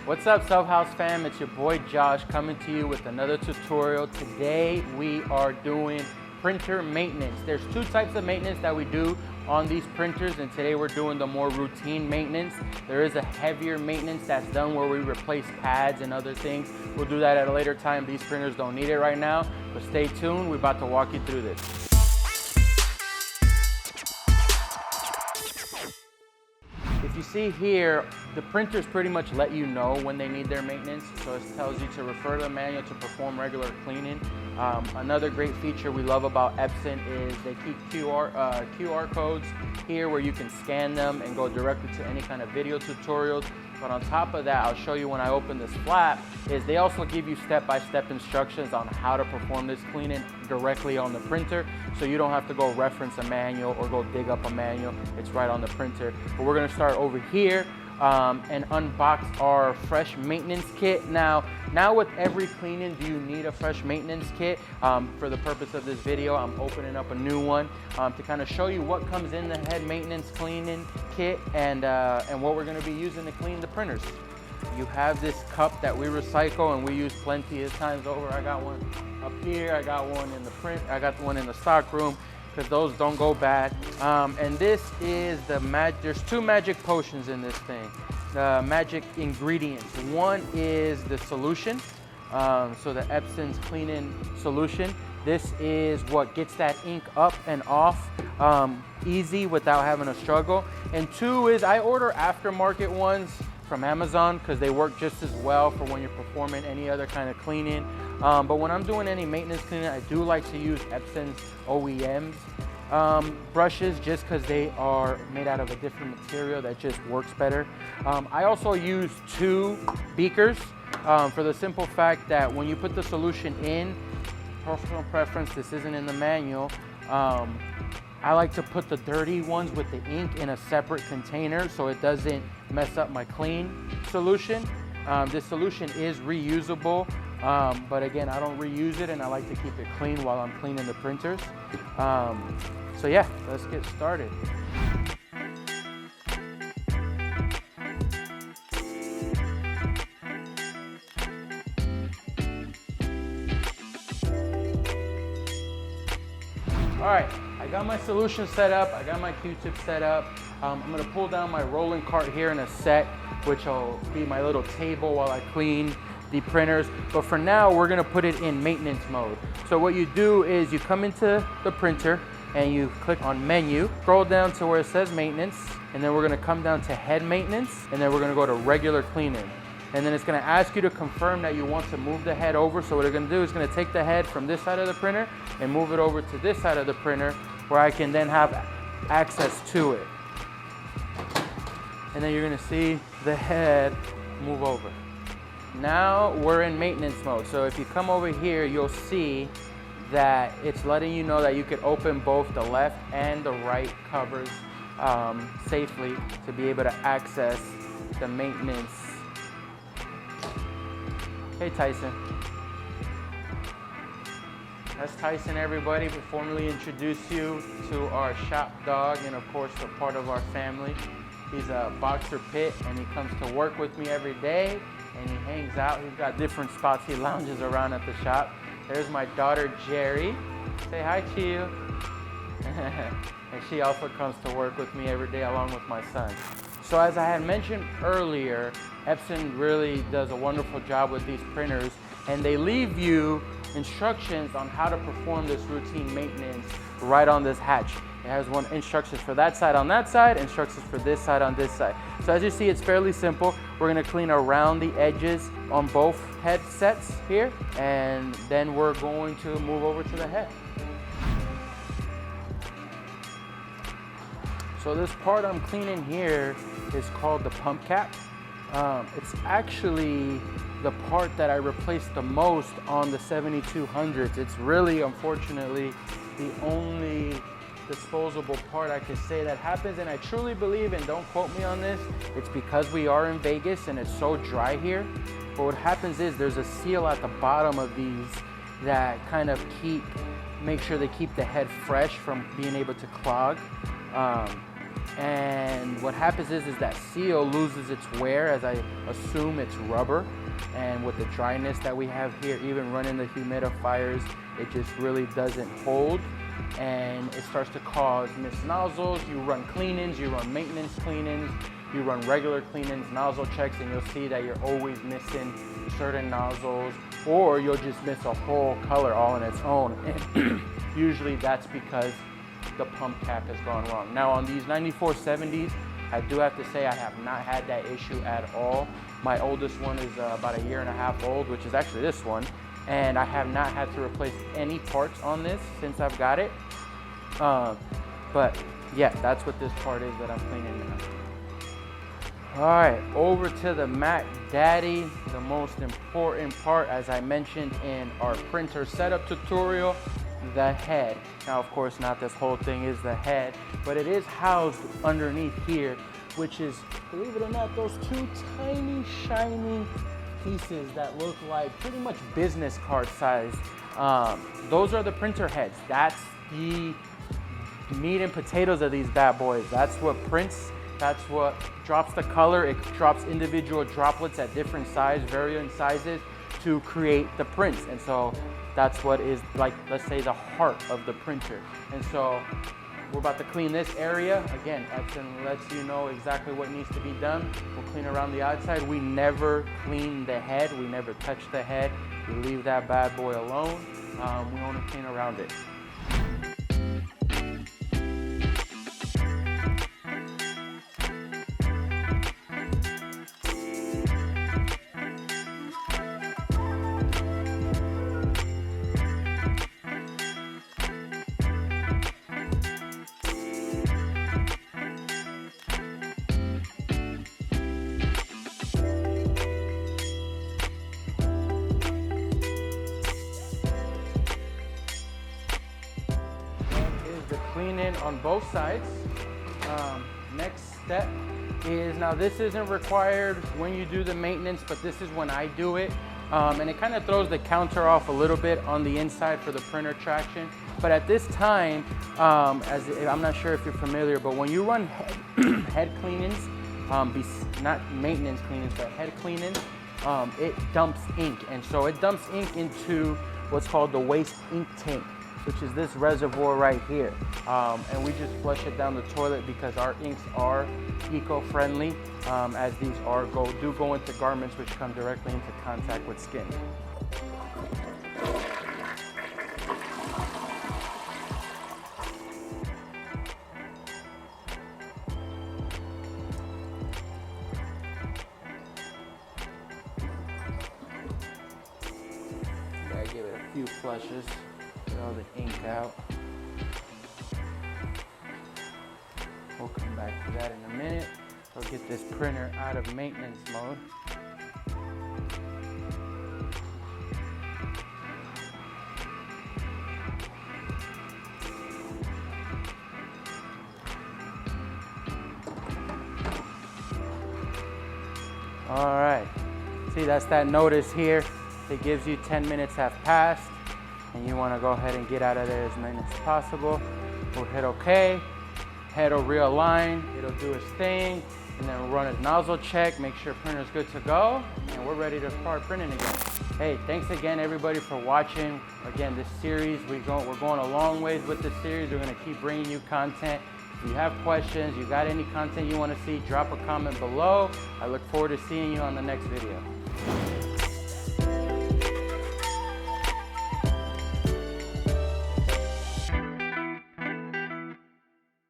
What's up, Subhouse fam? It's your boy Josh coming to you with another tutorial. Today we are doing printer maintenance. There's two types of maintenance that we do on these printers, and today we're doing the more routine maintenance. There is a heavier maintenance that's done where we replace pads and other things. We'll do that at a later time. These printers don't need it right now, but stay tuned. We're about to walk you through this. If you see here, the printers pretty much let you know when they need their maintenance. So it tells you to refer to the manual to perform regular cleaning. Another great feature we love about Epson is they keep QR codes here where you can scan them and go directly to any kind of video tutorials. But on top of that, I'll show you when I open this flap, is they also give you step-by-step instructions on how to perform this cleaning directly on the printer. So you don't have to go reference a manual or go dig up a manual. It's right on the printer. But we're gonna start over here and unbox our fresh maintenance kit. Now with every cleaning, do you need a fresh maintenance kit? For the purpose of this video, I'm opening up a new one to kind of show you what comes in the head maintenance cleaning kit and what we're gonna be using to clean the printers. You have this cup that we recycle and we use plenty of times over. I got one up here, I got one in the print, I got one in the stock room, because those don't go bad. And this is there's two magic potions in this thing. The magic ingredients. One is the solution, so the Epson's cleaning solution. This is what gets that ink up and off easy without having a struggle. And two is I order aftermarket ones from Amazon because they work just as well for when you're performing any other kind of cleaning. But when I'm doing any maintenance cleaning, I do like to use Epson's OEMs brushes just because they are made out of a different material that just works better. I also use two beakers for the simple fact that when you put the solution in, personal preference, this isn't in the manual, I like to put the dirty ones with the ink in a separate container so it doesn't mess up my clean solution. This solution is reusable, but again, I don't reuse it and I like to keep it clean while I'm cleaning the printers. So yeah, let's get started. All right, I got my solution set up, I got my Q-tip set up. I'm gonna pull down my rolling cart here in a sec, which will be my little table while I clean the printers. But for now, we're gonna put it in maintenance mode. So what you do is you come into the printer and you click on menu, scroll down to where it says maintenance, and then we're gonna come down to head maintenance, and then we're gonna go to regular cleaning. And then it's gonna ask you to confirm that you want to move the head over. So what it's gonna do is gonna take the head from this side of the printer and move it over to this side of the printer where I can then have access to it. And then you're gonna see the head move over. Now we're in maintenance mode. So if you come over here, you'll see that it's letting you know that you could open both the left and the right covers safely to be able to access the maintenance. Hey Tyson. That's Tyson, everybody. We formally introduce you to our shop dog and of course a part of our family. He's a boxer pit and he comes to work with me every day and he hangs out. He's got different spots he lounges around at the shop. There's my daughter Jerry. Say hi to you. And she also comes to work with me every day along with my son. So as I had mentioned earlier, Epson really does a wonderful job with these printers and they leave you instructions on how to perform this routine maintenance right on this hatch. It has one instructions for that side on that side, instructions for this side on this side. So as you see, it's fairly simple. We're gonna clean around the edges on both headsets here, and then we're going to move over to the head. So this part I'm cleaning here is called the pump cap. It's actually the part that I replaced the most on the 7200s. It's really, unfortunately, the only disposable part I could say that happens, and I truly believe, and don't quote me on this, it's because we are in Vegas and it's so dry here. But what happens is there's a seal at the bottom of these that kind of make sure they keep the head fresh from being able to clog. and what happens is that seal loses its wear, as I assume it's rubber, and with the dryness that we have here, even running the humidifiers, it just really doesn't hold, and it starts to cause missed nozzles. You run cleanings, you run maintenance cleanings, you run regular cleanings, nozzle checks, and you'll see that you're always missing certain nozzles, or you'll just miss a whole color all on its own. And usually that's because the pump cap has gone wrong. Now on these 9470s, I do have to say I have not had that issue at all. My oldest one is about 1.5 years old, which is actually this one, and I have not had to replace any parts on this since I've got it. But yeah, that's what this part is that I'm cleaning now. All right, over to the Mac Daddy, the most important part, as I mentioned in our printer setup tutorial, the head. Now, of course, not this whole thing is the head, but it is housed underneath here, which is, believe it or not, those two tiny, shiny pieces that look like pretty much business card size. Those are the printer heads. That's the meat and potatoes of these bad boys. That's what prints. That's what drops the color. It drops individual droplets at different sizes, varying sizes, to create the prints. And so that's what is, like, let's say, the heart of the printer. And so we're about to clean this area. Again, Epson lets you know exactly what needs to be done. We'll clean around the outside. We never clean the head. We never touch the head. We leave that bad boy alone. We only clean around it. Cleaning on both sides. Next step is, now this isn't required when you do the maintenance, but this is when I do it. And it kind of throws the counter off a little bit on the inside for the printer traction. But at this time, as I'm not sure if you're familiar, but when you run head cleanings, not maintenance cleanings, but head cleanings, it dumps ink. And so it dumps ink into what's called the waste ink tank, which is this reservoir right here. And we just flush it down the toilet because our inks are eco-friendly, as these do go into garments which come directly into contact with skin. Gotta give it a few flushes. Get all the ink out. We'll come back to that in a minute. We'll get this printer out of maintenance mode. All right. See, that's that notice here. It gives you 10 minutes have passed, and you want to go ahead and get out of there as many as possible. We'll hit OK. Head will realign. It'll do its thing, and then we'll run a nozzle check, make sure printer's good to go, and we're ready to start printing again. Hey, thanks again everybody for watching. Again, this series, we're going a long ways with this series. We're going to keep bringing you content. If you have questions, you got any content you want to see, drop a comment below. I look forward to seeing you on the next video.